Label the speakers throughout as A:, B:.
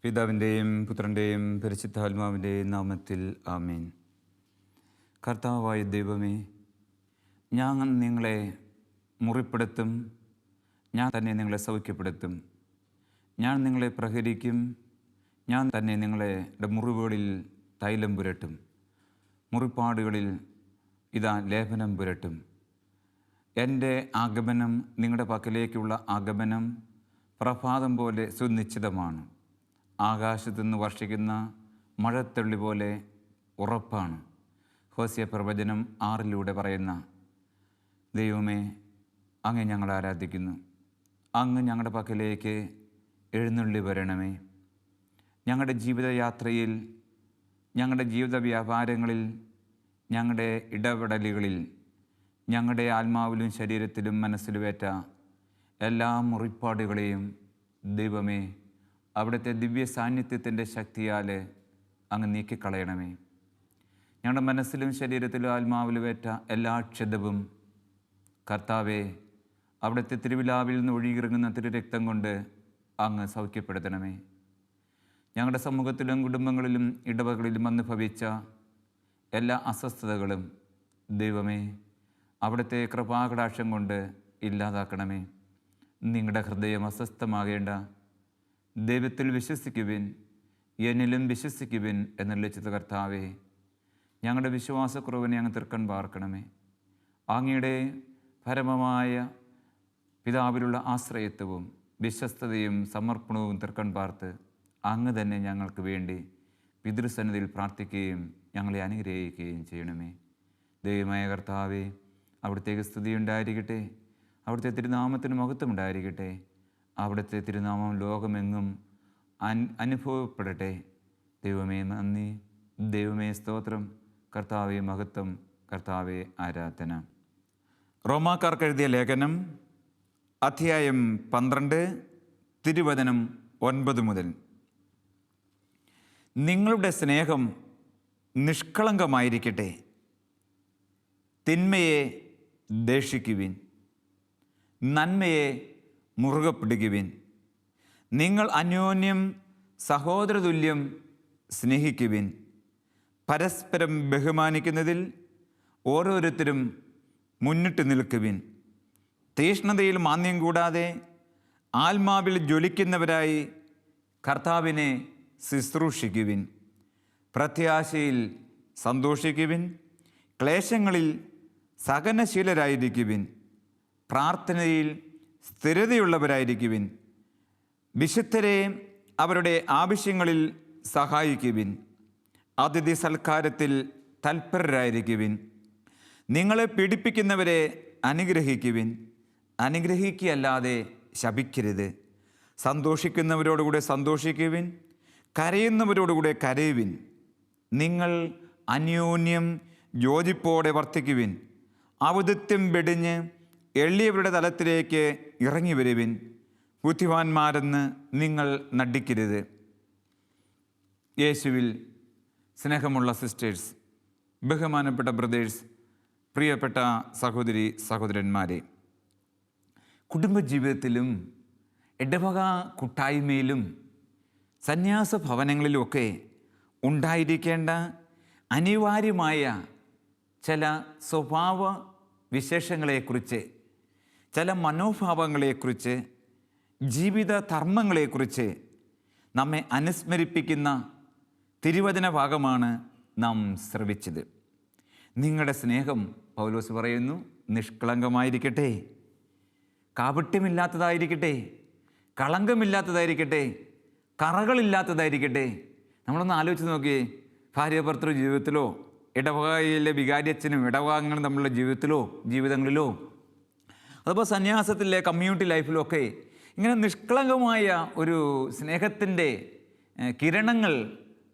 A: പിതാവിൻ്റെയും പുത്രൻ്റെയും പരിശുദ്ധാത്മാവിൻ്റെയും നാമത്തിൽ ആമേൻ. കർത്താവായ ദൈവമേ, ഞാൻ നിങ്ങളെ മുറിപ്പെടുത്തും, ഞാൻ തന്നെ നിങ്ങളെ സൗഖ്യപ്പെടുത്തും, ഞാൻ നിങ്ങളെ പ്രഹരിക്കും, ഞാൻ തന്നെ നിങ്ങളുടെ മുറിവുകളിൽ തൈലം പുരട്ടും, മുറിപ്പാടുകളിൽ ഇതാ ലേപനം പുരട്ടും. എൻ്റെ ആഗമനം, നിങ്ങളുടെ പക്കലേക്കുള്ള ആഗമനം പ്രഭാതം പോലെ സുനിശ്ചിതമാണ്. ആകാശത്തുനിന്ന് വർഷിക്കുന്ന മഴത്തുള്ളി പോലെ ഉറപ്പാണ്. ഹോസിയ പ്രവചനം 6 പറയുന്ന ദൈവമേ, അങ്ങ് ഞങ്ങൾ ആരാധിക്കുന്നു. അങ്ങ് ഞങ്ങളുടെ പക്കലേക്ക് എഴുന്നള്ളി വരണമേ. ഞങ്ങളുടെ ജീവിതയാത്രയിൽ, ഞങ്ങളുടെ ജീവിത വ്യാപാരങ്ങളിൽ, ഞങ്ങളുടെ ഇടപെടലുകളിൽ, ഞങ്ങളുടെ ആത്മാവിലും ശരീരത്തിലും മനസ്സിലുമേറ്റ എല്ലാ മുറിപ്പാടുകളെയും ദൈവമേ, അവിടുത്തെ ദിവ്യ സാന്നിധ്യത്തിൻ്റെ ശക്തിയാൽ അങ്ങ് നീക്കിക്കളയണമേ. ഞങ്ങളുടെ മനസ്സിലും ശരീരത്തിലും ആത്മാവിലുമേറ്റ എല്ലാ ക്ഷതവും കർത്താവെ, അവിടുത്തെ തിരുവിലാവിൽ നിന്ന് ഒഴുകിയിറങ്ങുന്ന തിരുരക്തം കൊണ്ട് അങ്ങ് സൗഖ്യപ്പെടുത്തണമേ. ഞങ്ങളുടെ സമൂഹത്തിലും കുടുംബങ്ങളിലും ഇടവകളിലും അനുഭവിച്ച എല്ലാ അസ്വസ്ഥതകളും ദൈവമേ, അവിടുത്തെ കൃപാകടാക്ഷം കൊണ്ട് ഇല്ലാതാക്കണമേ. നിങ്ങളുടെ ഹൃദയം അസ്വസ്ഥമാകേണ്ട, ദൈവത്തിൽ വിശ്വസിക്കുവിൻ, എന്നിലും വിശ്വസിക്കുവിൻ എന്നുള്ള ചിത്ത കർത്താവേ, ഞങ്ങളുടെ വിശ്വാസക്കുറവിനെ അങ്ങ് തീർക്കാൻ പാർക്കണമേ. അങ്ങയുടെ പരമമായ പിതാവിലുള്ള ആശ്രയത്വവും വിശ്വസ്തതയും സമർപ്പണവും തീർക്കാൻ പാർത്ത് അങ്ങ് തന്നെ ഞങ്ങൾക്ക് വേണ്ടി പിതൃസന്നിധിയിൽ പ്രാർത്ഥിക്കുകയും ഞങ്ങളെ അനുഗ്രഹിക്കുകയും ചെയ്യണമേ. ദൈവമായ കർത്താവേ, അവിടുത്തേക്ക് സ്തുതി ഉണ്ടായിരിക്കട്ടെ, അവിടുത്തെ തിരുനാമത്തിന് മഹത്വം ഉണ്ടായിരിക്കട്ടെ. അവിടുത്തെ തിരുനാമം ലോകമെങ്ങും അനുഭവപ്പെടട്ടെ. ദൈവമേ നന്ദി, ദൈവമേ സ്തോത്രം, കർത്താവേ മഹത്വം, കർത്താവേ ആരാധന. റോമാക്കാർക്ക് എഴുതിയ ലേഖനം അധ്യായം 12 തിരുവചനം 9 മുതൽ. നിങ്ങളുടെ സ്നേഹം നിഷ്കളങ്കമായിരിക്കട്ടെ, തിന്മയെ ദേഷിക്കുവിൻ, നന്മയെ മുറുകെ പിടിക്കുവിൻ. നിങ്ങൾ അന്യോന്യം സഹോദരതുല്യം സ്നേഹിക്കുവിൻ. പരസ്പരം ബഹുമാനിക്കുന്നതിൽ ഓരോരുത്തരും മുന്നിട്ട് നിൽക്കുവിൻ. തീഷ്ണതയിൽ മാന്യം കൂടാതെ ആത്മാവിൽ ജ്വലിക്കുന്നവരായി കർത്താവിനെ ശുശ്രൂഷിക്കുവിൻ. പ്രത്യാശയിൽ സന്തോഷിക്കുവിൻ. ക്ലേശങ്ങളിൽ സഹനശീലരായിരിക്കുവിൻ. പ്രാർത്ഥനയിൽ സ്ഥിരതയുള്ളവരായിരിക്കുവിൻ. വിശുദ്ധരെ അവരുടെ ആവശ്യങ്ങളിൽ സഹായിക്കുവിൻ. അതിഥി സൽക്കാരത്തിൽ തൽപരരായിരിക്കുവിൻ. നിങ്ങളെ പീഡിപ്പിക്കുന്നവരെ അനുഗ്രഹിക്കുവിൻ. അനുഗ്രഹിക്കുകയല്ലാതെ ശപിക്കരുത്. സന്തോഷിക്കുന്നവരോടുകൂടെ സന്തോഷിക്കുവിൻ, കരയുന്നവരോടുകൂടെ കരയുവിൻ. നിങ്ങൾ അന്യോന്യം യോജിപ്പോടെ വർത്തിക്കുവിൻ. ഔദിത്യം വെടിഞ്ഞ് എളിയവരുടെ തലത്തിലേക്ക് ഇറങ്ങി വരുവിൻ. ബുദ്ധിമാന്മാരെന്ന് നിങ്ങൾ നടിക്കരുത്. യേശുവിൽ സ്നേഹമുള്ള സിസ്റ്റേഴ്സ്, ബഹുമാനപ്പെട്ട ബ്രദേഴ്സ്, പ്രിയപ്പെട്ട സഹോദരി സഹോദരന്മാരെ, കുടുംബജീവിതത്തിലും ഇടവക കൂട്ടായ്മയിലും സന്യാസ ഭവനങ്ങളിലുമൊക്കെ ഉണ്ടായിരിക്കേണ്ട അനിവാര്യമായ ചില സ്വഭാവ വിശേഷങ്ങളെക്കുറിച്ച്, ചില മനോഭാവങ്ങളെക്കുറിച്ച്, ജീവിത ധർമ്മങ്ങളെക്കുറിച്ച് നമ്മെ അനുസ്മരിപ്പിക്കുന്ന തിരുവചന ഭാഗമാണ് നാം ശ്രവിച്ചത്. നിങ്ങളുടെ സ്നേഹം, പൗലോസ് പറയുന്നു, നിഷ്കളങ്കമായിരിക്കട്ടെ, കാപട്യമില്ലാത്തതായിരിക്കട്ടെ, കളങ്കമില്ലാത്തതായിരിക്കട്ടെ, കറകളില്ലാത്തതായിരിക്കട്ടെ. നമ്മളൊന്ന് ആലോചിച്ച് നോക്കിയേ, ഭാര്യാഭർത്തൃ ജീവിതത്തിലോ ഇടവകയിലെ വികാരിയച്ഛനും ഇടവകങ്ങളും തമ്മിലുള്ള ജീവിതങ്ങളിലോ അതുപോലെ സന്യാസത്തിലെ കമ്മ്യൂണിറ്റി ലൈഫിലും ഒക്കെ ഇങ്ങനെ നിഷ്കളങ്കമായ ഒരു സ്നേഹത്തിൻ്റെ കിരണങ്ങൾ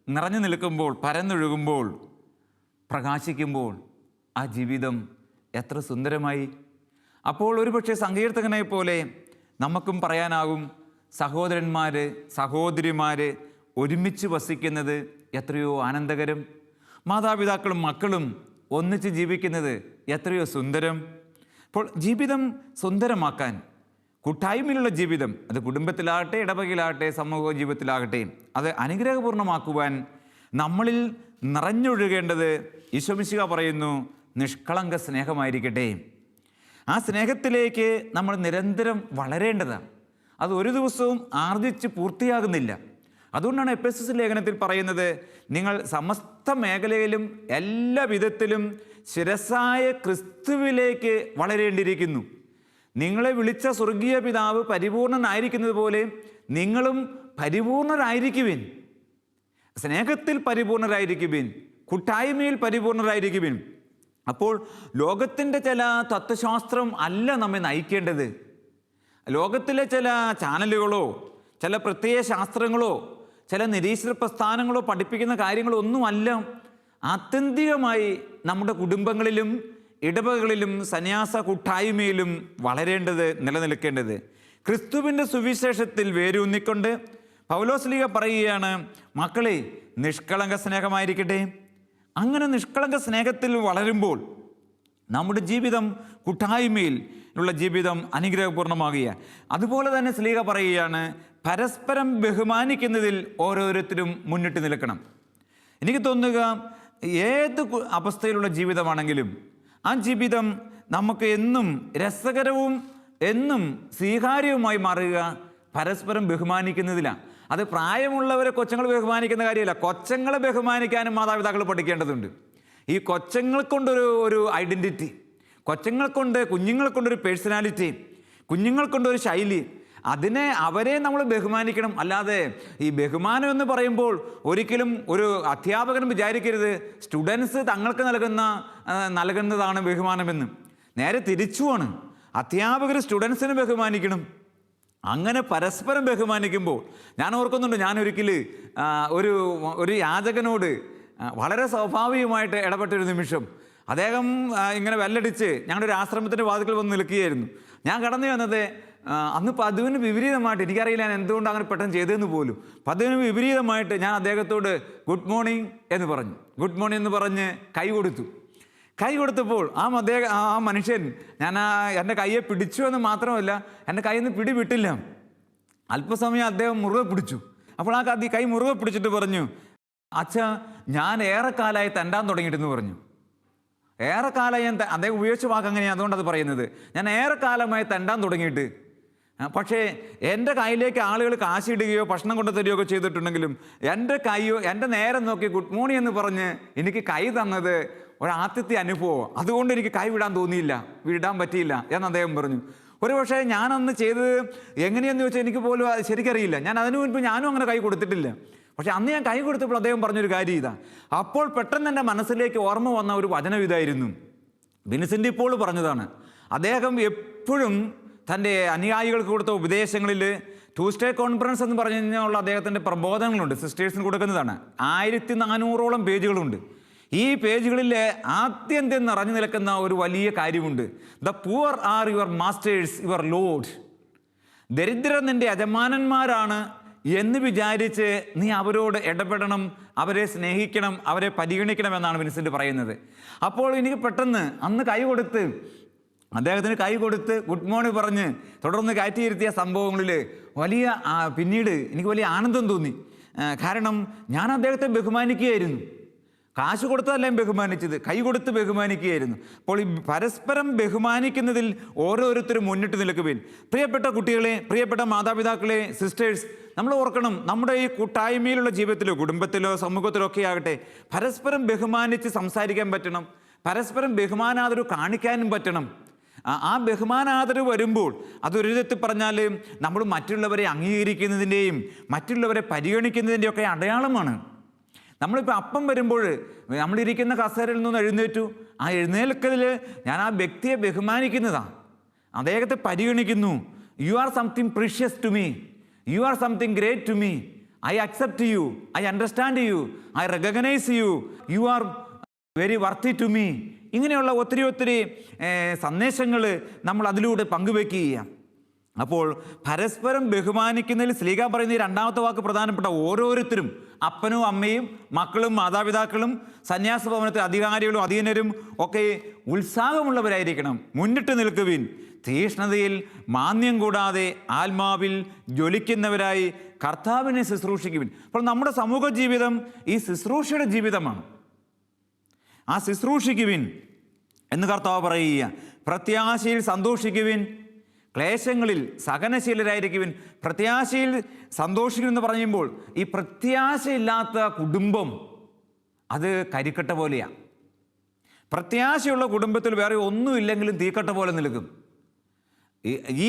A: നിറഞ്ഞു നിൽക്കുമ്പോൾ, പരന്നൊഴുകുമ്പോൾ, പ്രകാശിക്കുമ്പോൾ ആ ജീവിതം എത്ര സുന്ദരമായി. അപ്പോൾ ഒരുപക്ഷെ സങ്കീർത്തകനെ പോലെ നമുക്കും പറയാനാകും, സഹോദരന്മാർ സഹോദരിമാർ ഒരുമിച്ച് വസിക്കുന്നത് എത്രയോ ആനന്ദകരം, മാതാപിതാക്കളും മക്കളും ഒന്നിച്ച് ജീവിക്കുന്നത് എത്രയോ സുന്ദരം. അപ്പോൾ ജീവിതം സുന്ദരമാക്കാൻ കൂട്ടായ്മയിലുള്ള ജീവിതം, അത് കുടുംബത്തിലാകട്ടെ, ഇടവകയിലാകട്ടെ, സമൂഹ ജീവിതത്തിലാകട്ടെ, അത് അനുഗ്രഹപൂർണ്ണമാക്കുവാൻ നമ്മളിൽ നിറഞ്ഞൊഴുകേണ്ടത് ഈശോമിശിഹ പറയുന്നു നിഷ്കളങ്ക സ്നേഹമായിരിക്കട്ടെ. ആ സ്നേഹത്തിലേക്ക് നമ്മൾ നിരന്തരം വളരേണ്ടതാണ്. അത് ഒരു ദിവസവും ആർജിച്ച് പൂർത്തിയാകുന്നില്ല. അതുകൊണ്ടാണ് എഫെസസ് ലേഖനത്തിൽ പറയുന്നത്, നിങ്ങൾ സമസ്ത മേഖലയിലും എല്ലാ വിധത്തിലും ശിരസ്സായ ക്രിസ്തുവിലേക്ക് വളരേണ്ടിയിരിക്കുന്നു. നിങ്ങളെ വിളിച്ച സ്വർഗീയ പിതാവ് പരിപൂർണനായിരിക്കുന്നത് പോലെ നിങ്ങളും പരിപൂർണരായിരിക്കുവിൻ. സ്നേഹത്തിൽ പരിപൂർണരായിരിക്കുവിൻ, കൂട്ടായ്മയിൽ പരിപൂർണരായിരിക്കുവിൻ. അപ്പോൾ ലോകത്തിൻ്റെ ചില തത്വശാസ്ത്രം അല്ല നമ്മെ നയിക്കേണ്ടത്. ലോകത്തിലെ ചില ചാനലുകളോ ചില പ്രത്യയ ശാസ്ത്രങ്ങളോ ചില നിരീശ്വര പ്രസ്ഥാനങ്ങളോ പഠിപ്പിക്കുന്ന കാര്യങ്ങളോ ഒന്നുമല്ല ആത്യന്തികമായി നമ്മുടെ കുടുംബങ്ങളിലും ഇടവകളിലും സന്യാസ കൂട്ടായ്മയിലും വളരേണ്ടത്, നിലനിൽക്കേണ്ടത്. ക്രിസ്തുവിൻ്റെ സുവിശേഷത്തിൽ വേരൂന്നിക്കൊണ്ട് പൗലോസ്ലീഹ പറയുകയാണ്, മക്കളെ നിഷ്കളങ്ക സ്നേഹമായിരിക്കട്ടെ. അങ്ങനെ നിഷ്കളങ്ക സ്നേഹത്തിൽ വളരുമ്പോൾ നമ്മുടെ ജീവിതം കൂട്ടായ്മയിൽ ഉള്ള ജീവിതം അനുഗ്രഹപൂർണ്ണമാകുക. അതുപോലെ തന്നെ സ്ലീഹ പറയുകയാണ്, പരസ്പരം ബഹുമാനിക്കുന്നതിൽ ഓരോരുത്തരും മുന്നിട്ട് നിൽക്കണം. എനിക്ക് തോന്നുക ഏത് അവസ്ഥയിലുള്ള ജീവിതമാണെങ്കിലും ആ ജീവിതം നമുക്ക് എന്നും രസകരവും എന്നും സ്വീകാര്യവുമായി മാറുക പരസ്പരം ബഹുമാനിക്കുന്നതിലാണ്. അത് പ്രായമുള്ളവരെ കൊച്ചുങ്ങൾ ബഹുമാനിക്കുന്ന കാര്യമല്ല, കൊച്ചങ്ങളെ ബഹുമാനിക്കാനും മാതാപിതാക്കൾ പഠിക്കേണ്ടതുണ്ട്. ഈ കൊച്ചങ്ങൾ കൊണ്ടൊരു ഐഡൻറ്റിറ്റി, കുഞ്ഞുങ്ങളെ കൊണ്ടൊരു പേഴ്സണാലിറ്റി, കുഞ്ഞുങ്ങൾ കൊണ്ടൊരു ശൈലി, അവരെ നമ്മൾ ബഹുമാനിക്കണം. അല്ലാതെ ഈ ബഹുമാനം എന്ന് പറയുമ്പോൾ ഒരിക്കലും ഒരു അധ്യാപകനും വിചാരിക്കരുത് സ്റ്റുഡൻസ് തങ്ങൾക്ക് നൽകുന്നതാണ് ബഹുമാനമെന്ന്. നേരെ തിരിച്ചുമാണ്, അധ്യാപകർ സ്റ്റുഡൻസിനെ ബഹുമാനിക്കണം. അങ്ങനെ പരസ്പരം ബഹുമാനിക്കുമ്പോൾ ഞാൻ ഓർക്കുന്നുണ്ട്, ഞാനൊരിക്കൽ ഒരു യാചകനോട് വളരെ സ്വാഭാവികമായിട്ട് ഇടപെട്ടൊരു നിമിഷം. അദ്ദേഹം ഇങ്ങനെ വെല്ലടിച്ച് ഞങ്ങളുടെ ഒരു ആശ്രമത്തിൻ്റെ വാതിക്കൽ വന്ന് നിൽക്കുകയായിരുന്നു. ഞാൻ കടന്നു വന്നത് അന്ന് പതിവിന് വിപരീതമായിട്ട്, എനിക്കറിയില്ല ഞാൻ എന്തുകൊണ്ട് അങ്ങനെ പെട്ടെന്ന് ചെയ്തതെന്ന് പോലും, പതിവിന് വിപരീതമായിട്ട് ഞാൻ അദ്ദേഹത്തോട് ഗുഡ് മോർണിംഗ് എന്ന് പറഞ്ഞു. ഗുഡ് മോർണിംഗ് എന്ന് പറഞ്ഞ് കൈ കൊടുത്തപ്പോൾ ആ മനുഷ്യൻ എൻ്റെ കയ്യെ പിടിച്ചു എന്ന് മാത്രമല്ല, എൻ്റെ കയ്യിൽ നിന്ന് പിടി വിട്ടില്ല. അല്പസമയം അദ്ദേഹം മുറുകെ പിടിച്ചു. അപ്പോൾ ആ കൈ മുറുകെ പിടിച്ചിട്ട് പറഞ്ഞു, അച്ഛാ ഞാൻ ഏറെക്കാലമായി തെണ്ടാൻ തുടങ്ങിയിട്ടെന്ന് പറഞ്ഞു. ഏറെക്കാലമായി അദ്ദേഹം ഉപയോഗിച്ച വാക്ക് അങ്ങനെയാണ്, അതുകൊണ്ടത് പറയുന്നത്. ഞാൻ ഏറെക്കാലമായി തെണ്ടാൻ തുടങ്ങിയിട്ട്, പക്ഷേ എൻ്റെ കയ്യിലേക്ക് ആളുകൾ കാശിടുകയോ ഭക്ഷണം കൊണ്ടു തരികയോ ഒക്കെ ചെയ്തിട്ടുണ്ടെങ്കിലും എൻ്റെ നേരെ നോക്കി ഗുഡ് മോർണിംഗ് എന്ന് പറഞ്ഞ് എനിക്ക് കൈ തന്നത് ഒരാദ്യത്തെ അനുഭവം. അതുകൊണ്ട് എനിക്ക് കൈ വിടാൻ പറ്റിയില്ല എന്ന് അദ്ദേഹം പറഞ്ഞു. ഒരു പക്ഷേ ഞാനന്ന് ചെയ്തത് എങ്ങനെയെന്ന് ചോദിച്ചാൽ എനിക്ക് പോലും ശരിക്കറിയില്ല. ഞാൻ അതിനു മുൻപ് ഞാനും അങ്ങനെ കൈ കൊടുത്തിട്ടില്ല. പക്ഷെ അന്ന് ഞാൻ കൈ കൊടുത്തപ്പോൾ അദ്ദേഹം പറഞ്ഞൊരു കാര്യം ഇതാ. അപ്പോൾ പെട്ടെന്ന് എൻ്റെ മനസ്സിലേക്ക് ഓർമ്മ വന്ന ഒരു വചനം ഇതായിരുന്നു. വിൻസെൻ്റ് പോൾ പറഞ്ഞതാണ്. അദ്ദേഹം എപ്പോഴും തൻ്റെ അനുയായികൾക്ക് കൊടുത്ത ഉപദേശങ്ങളിൽ ട്യൂസ്ഡേ കോൺഫറൻസ് എന്ന് പറഞ്ഞു കഴിഞ്ഞാൽ അദ്ദേഹത്തിൻ്റെ പ്രബോധനങ്ങളുണ്ട്, സിസ്റ്റേഴ്സിന് കൊടുക്കുന്നതാണ്. 1400ഓളം പേജുകളുണ്ട്. ഈ പേജുകളിൽ ആദ്യന്ത്യം നിറഞ്ഞു നിൽക്കുന്ന ഒരു വലിയ കാര്യമുണ്ട്. The poor are your masters your load. ദരിദ്രർ നിൻ്റെ യജമാനന്മാരാണ് എന്ന് വിചാരിച്ച് നീ അവരോട് ഇടപെടണം, അവരെ സ്നേഹിക്കണം, അവരെ പരിഗണിക്കണം എന്നാണ് വിൻസെൻ്റ് പറയുന്നത്. അപ്പോൾ എനിക്ക് പെട്ടെന്ന് അന്ന് അദ്ദേഹത്തിന് കൈ കൊടുത്ത് ഗുഡ് മോർണിംഗ് പറഞ്ഞ് തുടർന്ന് കയറ്റിയിരുത്തിയ സംഭവങ്ങളിൽ പിന്നീട് എനിക്ക് വലിയ ആനന്ദം തോന്നി. കാരണം ഞാൻ അദ്ദേഹത്തെ ബഹുമാനിക്കുകയായിരുന്നു. കാശ് കൊടുത്തതല്ല ബഹുമാനിച്ചത്, കൈ കൊടുത്ത് ബഹുമാനിക്കുകയായിരുന്നു. അപ്പോൾ ഈ പരസ്പരം ബഹുമാനിക്കുന്നതിൽ ഓരോരുത്തരും മുന്നിട്ട് നിൽക്കുവിൻ. പ്രിയപ്പെട്ട കുട്ടികളെ, പ്രിയപ്പെട്ട മാതാപിതാക്കളെ, സിസ്റ്റേഴ്സ്, നമ്മൾ ഓർക്കണം, നമ്മുടെ ഈ കൂട്ടായ്മയിലുള്ള ജീവിതത്തിലോ കുടുംബത്തിലോ സമൂഹത്തിലോ ഒക്കെ ആകട്ടെ പരസ്പരം ബഹുമാനിച്ച് സംസാരിക്കാൻ പറ്റണം, പരസ്പരം ബഹുമാനാദരവ് കാണിക്കാനും പറ്റണം. ആ ബഹുമാനാദരവ് വരുമ്പോൾ അതൊരു വിധത്തിൽ പറഞ്ഞാൽ നമ്മൾ മറ്റുള്ളവരെ അംഗീകരിക്കുന്നതിൻ്റെയും മറ്റുള്ളവരെ പരിഗണിക്കുന്നതിൻ്റെയും ഒക്കെ അടയാളമാണ്. നമ്മളിപ്പോൾ അപ്പം വരുമ്പോൾ നമ്മളിരിക്കുന്ന കസേരയിൽ നിന്ന് എഴുന്നേറ്റു, ആ എഴുന്നേൽക്കലിൽ ഞാൻ ആ വ്യക്തിയെ ബഹുമാനിക്കുന്നതാണ്, അദ്ദേഹത്തെ പരിഗണിക്കുന്നു. You are something precious to me, you are something great to me, I accept you, I understand you, I recognise you, you are very worthy to me. ഇങ്ങനെയുള്ള ഒത്തിരി സന്ദേശങ്ങൾ നമ്മൾ അതിലൂടെ പങ്കുവെക്കുക. അപ്പോൾ പരസ്പരം ബഹുമാനിക്കുന്നതിൽ ശ്ലീഹ പറയുന്ന ഈ രണ്ടാമത്തെ വാക്ക് പ്രധാനപ്പെട്ട ഓരോരുത്തരും, അപ്പനും അമ്മയും മക്കളും മാതാപിതാക്കളും സന്യാസ ഭവനത്തിലെ അധികാരികളും അധീനരും ഒക്കെ ഉത്സാഹമുള്ളവരായിരിക്കണം. മുന്നിട്ട് നിൽക്കുവിൻ, തീഷ്ണതയിൽ മാന്യം കൂടാതെ ആത്മാവിൽ ജ്വലിക്കുന്നവരായി കർത്താവിനെ ശുശ്രൂഷിക്കുവിൻ. അപ്പോൾ നമ്മുടെ സമൂഹ ജീവിതം ഈ ശുശ്രൂഷയുടെ ജീവിതമാണ്. ആ ശുശ്രൂഷിക്കുവിൻ എന്ന് കർത്താവ് പറയുക. പ്രത്യാശയിൽ സന്തോഷിക്കുവിൻ, ക്ലേശങ്ങളിൽ സഹനശീലരായിരിക്കുവിൻ. പ്രത്യാശയിൽ സന്തോഷിക്കുമെന്ന് പറയുമ്പോൾ ഈ പ്രത്യാശയില്ലാത്ത കുടുംബം അത് കരിക്കട്ട പോലെയാണ്. പ്രത്യാശയുള്ള കുടുംബത്തിൽ വേറെ ഒന്നുമില്ലെങ്കിലും തീക്കട്ട പോലെ നിൽക്കും.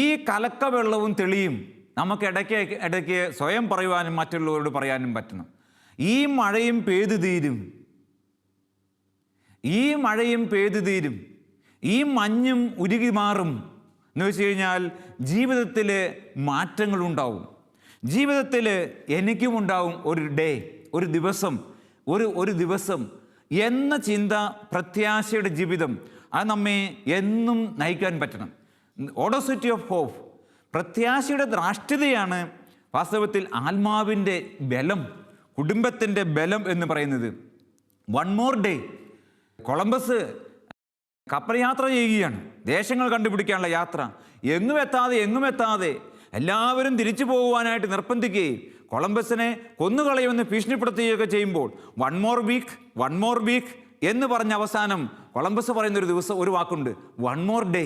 A: ഈ കലക്ക വെള്ളവും തെളിയും നമുക്ക് ഇടയ്ക്ക് സ്വയം പറയുവാനും മറ്റുള്ളവരോട് പറയാനും പറ്റണം. ഈ മഴയും പെയ്തു തീരും, ഈ മഴയും പെയ്തു തീരും, ഈ മഞ്ഞും ഉരുകി മാറും എന്ന് വെച്ച് കഴിഞ്ഞാൽ ജീവിതത്തിൽ മാറ്റങ്ങളുണ്ടാവും. ജീവിതത്തിൽ എനിക്കും ഉണ്ടാവും ഒരു ഡേ, ഒരു ദിവസം, ഒരു ദിവസം എന്ന ചിന്ത. പ്രത്യാശയുടെ ജീവിതം അത് നമ്മെ എന്നും നയിക്കാൻ പറ്റണം. ഓഡോസിറ്റി ഓഫ് ഹോപ്പ്, പ്രത്യാശയുടെ ദ്രാഷ്ട്യതയാണ് വാസ്തവത്തിൽ ആത്മാവിൻ്റെ ബലം, കുടുംബത്തിൻ്റെ ബലം എന്ന് പറയുന്നത്. One more day. കൊളംബസ് കപ്പൽ യാത്ര ചെയ്യുകയാണ്, ദേശങ്ങൾ കണ്ടുപിടിക്കാനുള്ള യാത്ര. എങ്ങുമെത്താതെ എല്ലാവരും തിരിച്ചു പോകുവാനായിട്ട് നിർബന്ധിക്കുകയും കൊളംബസിനെ കൊന്നുകളയുമെന്ന് ഭീഷണിപ്പെടുത്തുകയൊക്കെ ചെയ്യുമ്പോൾ വൺ മോർ വീക്ക് എന്ന് പറഞ്ഞ അവസാനം കൊളംബസ് പറയുന്ന ഒരു വാക്കുണ്ട്, വൺ മോർ ഡേ.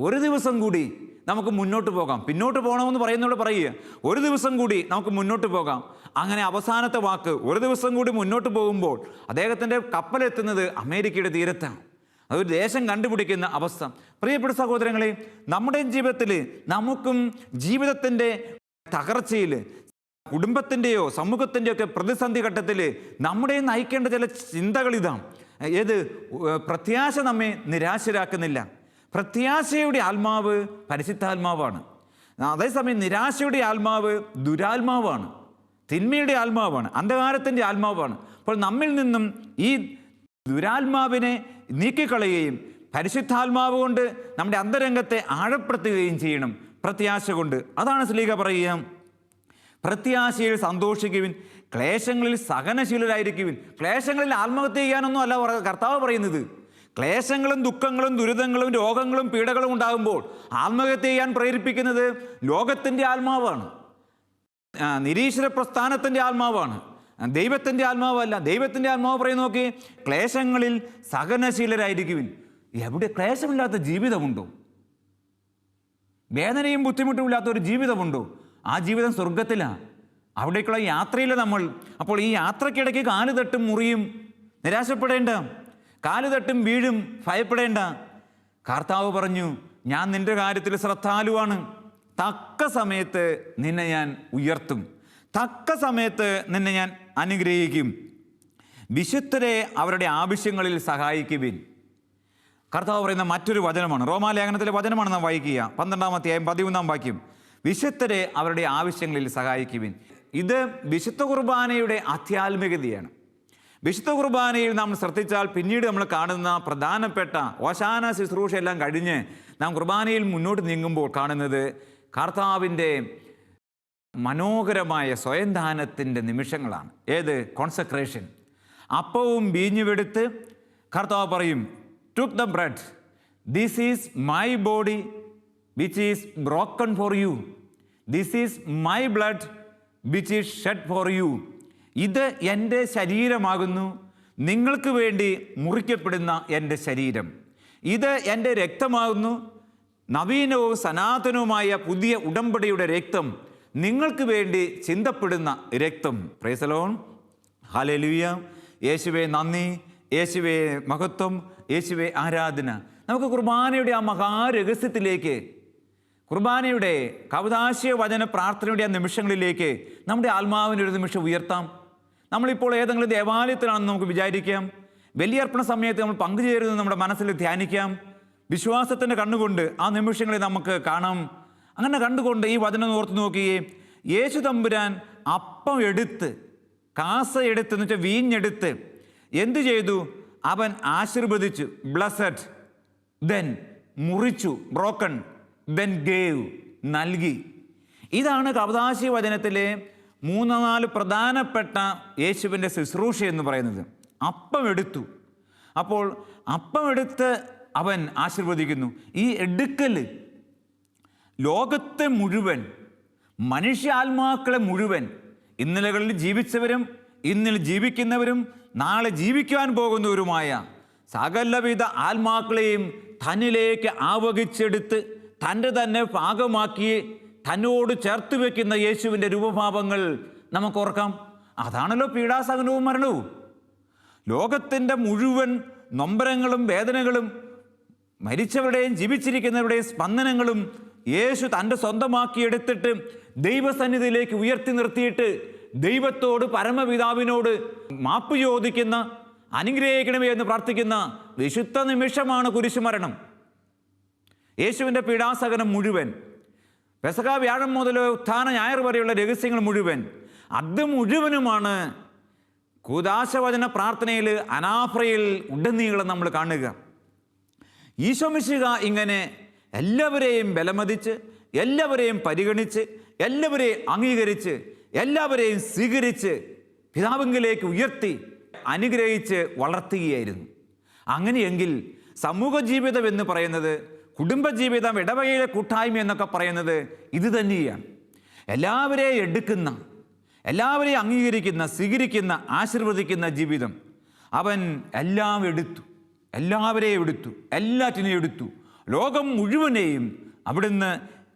A: ഒരു ദിവസം കൂടി നമുക്ക് മുന്നോട്ട് പോകാം. പിന്നോട്ട് പോകണമെന്ന് പറയുന്നതോട് പറയുക, ഒരു ദിവസം കൂടി നമുക്ക് മുന്നോട്ട് പോകാം. അങ്ങനെ അവസാനത്തെ വാക്ക്, ഒരു ദിവസം കൂടി മുന്നോട്ട് പോകുമ്പോൾ അദ്ദേഹത്തിൻ്റെ കപ്പലെത്തുന്നത് അമേരിക്കയുടെ തീരത്താണ്. അതൊരു ദേശം കണ്ടുപിടിക്കുന്ന അവസ്ഥ. പ്രിയപ്പെട്ട സഹോദരങ്ങളെ, നമ്മുടെ ജീവിതത്തിൽ നമുക്കും ജീവിതത്തിൻ്റെ തകർച്ചയിൽ, കുടുംബത്തിൻ്റെയോ സമൂഹത്തിൻ്റെയോ ഒക്കെ പ്രതിസന്ധി ഘട്ടത്തിൽ നമ്മുടെ നയിക്കേണ്ട ചില ചിന്തകൾ ഇതാണ്. പ്രത്യാശ നമ്മെ നിരാശരാക്കുന്നില്ല. പ്രത്യാശയുടെ ആത്മാവ് പരിശുദ്ധാത്മാവാണ്. അതേസമയം നിരാശയുടെ ആത്മാവ് ദുരാത്മാവാണ്, തിന്മയുടെ ആത്മാവാണ്, അന്ധകാരത്തിൻ്റെ ആത്മാവാണ്. അപ്പോൾ നമ്മിൽ നിന്നും ഈ ദുരാത്മാവിനെ നീക്കിക്കളയുകയും പരിശുദ്ധാത്മാവ് കൊണ്ട് നമ്മുടെ അന്തരംഗത്തെ ആഴപ്പെടുത്തുകയും ചെയ്യണം പ്രത്യാശ കൊണ്ട്. അതാണ് ശ്ലീഹ പറയുക, പ്രത്യാശയിൽ സന്തോഷിക്കുവിൻ, ക്ലേശങ്ങളിൽ സഹനശീലരായിരിക്കുവിൻ. ക്ലേശങ്ങളിൽ ആത്മഹത്യ ചെയ്യാനൊന്നും അല്ല കർത്താവ് പറയുന്നത്. ക്ലേശങ്ങളും ദുഃഖങ്ങളും ദുരിതങ്ങളും രോഗങ്ങളും പീഡകളും ഉണ്ടാകുമ്പോൾ ആത്മഹത്യ ചെയ്യാൻ പ്രേരിപ്പിക്കുന്നത് ലോകത്തിൻ്റെ ആത്മാവാണ്, നിരീശ്വര പ്രസ്ഥാനത്തിൻ്റെ ആത്മാവാണ്, ദൈവത്തിൻ്റെ ആത്മാവല്ല. ദൈവത്തിൻ്റെ ആത്മാവ് പറയുന്ന നോക്കി, ക്ലേശങ്ങളിൽ സഹനശീലരായിരിക്കുവിൻ. എവിടെ ക്ലേശമില്ലാത്ത ജീവിതമുണ്ടോ? വേദനയും ബുദ്ധിമുട്ടും ഇല്ലാത്ത ഒരു ജീവിതമുണ്ടോ? ആ ജീവിതം സ്വർഗത്തിലാണ്, അവിടേക്കുള്ള യാത്രയിൽ നമ്മൾ. അപ്പോൾ ഈ യാത്രക്കിടയ്ക്ക് കാല് തട്ടും മുറിയും, നിരാശപ്പെടേണ്ട. കാല് തട്ടും വീഴും, ഭയപ്പെടേണ്ട. കർത്താവ് പറഞ്ഞു, ഞാൻ നിന്റെ കാര്യത്തിൽ ശ്രദ്ധാലുവാണ്, തക്ക സമയത്ത് നിന്നെ ഞാൻ ഉയർത്തും, തക്ക സമയത്ത് നിന്നെ ഞാൻ അനുഗ്രഹിക്കും, വിശുദ്ധരെ അവരുടെ ആവശ്യങ്ങളിൽ സഹായിക്കുവിൻ. കർത്താവ് പറയുന്ന മറ്റൊരു വചനമാണ്, റോമാലേഖനത്തിലെ വചനമാണ് നാം വായിക്കുക, 12-ാം അധ്യായം 13-ാം വാക്യം. വിശുദ്ധരെ അവരുടെ ആവശ്യങ്ങളിൽ സഹായിക്കുവിൻ. ഇത് വിശുദ്ധ കുർബാനയുടെ ആധ്യാത്മികതയാണ്. വിശുദ്ധ കുർബാനയിൽ നാം ശ്രദ്ധിച്ചാൽ പിന്നീട് നമ്മൾ കാണുന്ന പ്രധാനപ്പെട്ട ഓശാന ശുശ്രൂഷ എല്ലാം കഴിഞ്ഞ് നാം കുർബാനയിൽ മുന്നോട്ട് നീങ്ങുമ്പോൾ കാണുന്നത് കർത്താവിൻ്റെ മനോഹരമായ സ്വയംദാനത്തിൻ്റെ നിമിഷങ്ങളാണ്. ഏത്? കോൺസെക്രേഷൻ. അപ്പവും വീഞ്ഞുമെടുത്ത് കർത്താവ് പറയും, took the bread, this is my body which is broken for you, this is my blood which is shed for you. ഇത് എൻ്റെ ശരീരമാകുന്നു, നിങ്ങൾക്ക് വേണ്ടി മുറിക്കപ്പെടുന്ന എൻ്റെ ശരീരം. ഇത് എൻ്റെ രക്തമാകുന്നു, നവീനവും സനാതനവുമായ പുതിയ ഉടമ്പടിയുടെ രക്തം, നിങ്ങൾക്ക് വേണ്ടി ചിന്തപ്പെടുന്ന രക്തം. Praise the Lord, hallelujah. യേശുവേ നന്ദി, യേശുവേ മഹത്വം, യേശുവേ ആരാധന. നമുക്ക് കുർബാനയുടെ ആ മഹാരഹസ്യത്തിലേക്ക്, കുർബാനയുടെ കവദാശയ വചന പ്രാർത്ഥനയുടെ ആ നിമിഷങ്ങളിലേക്ക് നമ്മുടെ ആത്മാവിൻ്റെ ഒരു നിമിഷം ഉയർത്താം. നമ്മളിപ്പോൾ ഏതെങ്കിലും ദേവാലയത്തിലാണെന്ന് നമുക്ക് വിചാരിക്കാം. ബലിയർപ്പണ സമയത്ത് നമ്മൾ പങ്കുചേരുന്നത് നമ്മുടെ മനസ്സിൽ ധ്യാനിക്കാം. വിശ്വാസത്തിൻ്റെ കണ്ണുകൊണ്ട് ആ നിമിഷങ്ങളിൽ നമുക്ക് കാണാം. അങ്ങനെ കണ്ടുകൊണ്ട് ഈ വചനം ഓർത്ത് നോക്കിയേ. യേശു തമ്പുരാൻ അപ്പം എടുത്ത്, കാസ എടുത്ത് എന്ന് വെച്ചാൽ വീഞ്ഞെടുത്ത് എന്തു ചെയ്തു? അവൻ ആശീർവദിച്ചു, ബ്ലസ്സഡ്, ദെൻ മുറിച്ചു, ബ്രോക്കൺ, ദെൻ ഗേവ്, നൽകി. ഇതാണ് കവദാശയ വചനത്തിലെ 3-4 പ്രധാനപ്പെട്ട യേശുവിൻ്റെ ശുശ്രൂഷ എന്ന് പറയുന്നത്. അപ്പം എടുത്തു. അപ്പോൾ അപ്പം എടുത്ത് അവൻ ആശീർവദിക്കുന്നു. ഈ എടുക്കൽ ലോകത്തെ മുഴുവൻ, മനുഷ്യാത്മാക്കളെ മുഴുവൻ, ഇന്നലകളിൽ ജീവിച്ചവരും ഇന്നിൽ ജീവിക്കുന്നവരും നാളെ ജീവിക്കാൻ പോകുന്നവരുമായ സകലവിധ ആത്മാക്കളെയും തന്നിലേക്ക് ആവഹിച്ചെടുത്ത് തൻ്റെ തന്നെ ഭാഗമാക്കി തന്നോട് ചേർത്ത് വയ്ക്കുന്ന യേശുവിൻ്റെ രൂപഭാവങ്ങൾ നമുക്ക് ഓർക്കാം. അതാണല്ലോ പീഡാസഹനവും മരണവും. ലോകത്തിൻ്റെ മുഴുവൻ നൊമ്പരങ്ങളും വേദനകളും മരിച്ചവരുടെയും ജീവിച്ചിരിക്കുന്നവരുടെയും സ്പന്ദനങ്ങളും യേശു തൻ്റെ സ്വന്തമാക്കി എടുത്തിട്ട് ദൈവസന്നിധിയിലേക്ക് ഉയർത്തി നിർത്തിയിട്ട് ദൈവത്തോട്, പരമപിതാവിനോട് മാപ്പ് ചോദിക്കുന്ന, അനുഗ്രഹിക്കണമേ എന്ന് പ്രാർത്ഥിക്കുന്ന വിശുദ്ധ നിമിഷമാണ് കുരിശുമരണം. യേശുവിൻ്റെ പീഡാസഹനം മുഴുവൻ, പെസഹ വ്യാഴം മുതൽ ഉത്ഥാന ഞായർ വരെയുള്ള രഹസ്യങ്ങൾ മുഴുവൻ, അത് മുഴുവനുമാണ് കൂദാശവചന പ്രാർത്ഥനയിൽ, അനാഫ്രയിൽ ഉടനീളം നമ്മൾ കാണുക. ഈശോ മിശിഹ ഇങ്ങനെ എല്ലാവരെയും ബലമതിച്ച്, എല്ലാവരെയും പരിഗണിച്ച്, എല്ലാവരെയും അംഗീകരിച്ച്, എല്ലാവരെയും സ്വീകരിച്ച് പിതാവിങ്കിലേക്ക് ഉയർത്തി അനുഗ്രഹിച്ച് വളർത്തുകയായിരുന്നു. അങ്ങനെയെങ്കിൽ സമൂഹ ജീവിതം എന്ന് പറയുന്നത്, കുടുംബജീവിതം, ഇടവകയിലെ കൂട്ടായ്മ എന്നൊക്കെ പറയുന്നത് ഇത് തന്നെയാണ്. എല്ലാവരെയും എടുക്കുന്ന, എല്ലാവരെയും അംഗീകരിക്കുന്ന, സ്വീകരിക്കുന്ന, ആശീർവദിക്കുന്ന ജീവിതം. അവൻ എല്ലാം എടുത്തു, എല്ലാവരെയും എടുത്തു, എല്ലാറ്റിനെയും എടുത്തു. ലോകം മുഴുവനെയും അവിടുന്ന്